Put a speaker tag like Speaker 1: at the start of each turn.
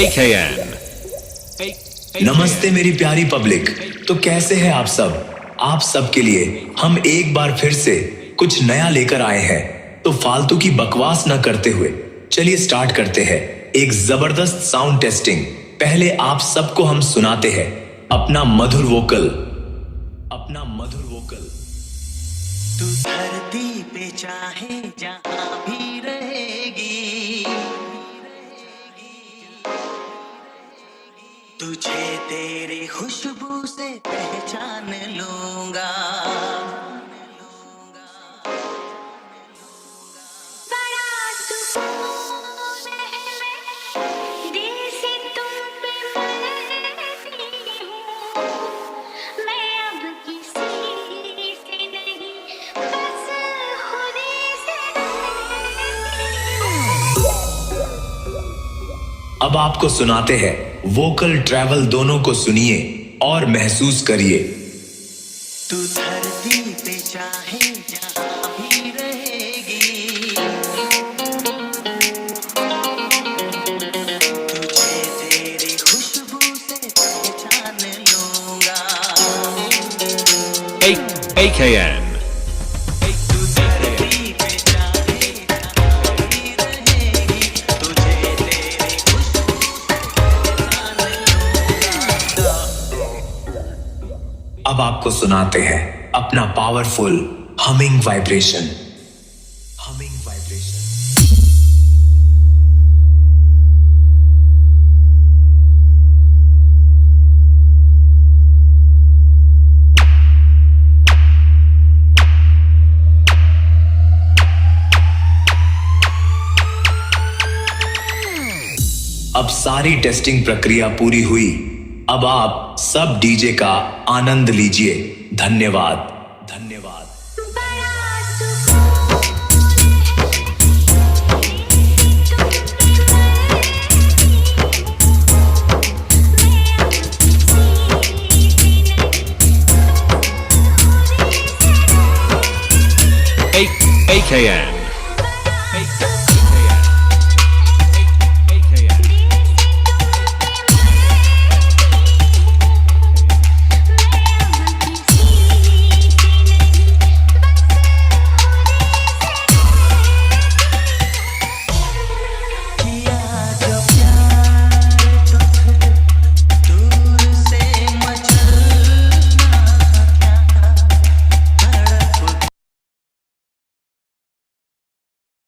Speaker 1: AKN।
Speaker 2: नमस्ते मेरी प्यारी पब्लिक। तो कैसे हैं आप सब? आप सब के लिए हम एक बार फिर से कुछ नया लेकर आए हैं। तो फालतू की बकवास न करते हुए चलिए स्टार्ट करते हैं एक जबरदस्त साउंड टेस्टिंग। पहले आप सबको हम सुनाते हैं अपना मधुर वोकल।
Speaker 3: तू धरती पे चाहे जहां भी रहेगी, तुझे तेरी खुशबू से पहचान लूंगा।
Speaker 2: अब आपको सुनाते हैं वोकल ट्रैवल। दोनों को सुनिए और महसूस करिए।
Speaker 3: तू धरती पे चाहे जहां भी रहेगी, तुझे तेरी खुशबू से पहचान लूंगा।
Speaker 1: AKN।
Speaker 2: अब आपको सुनाते हैं अपना पावरफुल हमिंग वाइब्रेशन। अब सारी टेस्टिंग प्रक्रिया पूरी हुई। अब आप सब डीजे का आनंद लीजिए। धन्यवाद।
Speaker 1: AKN।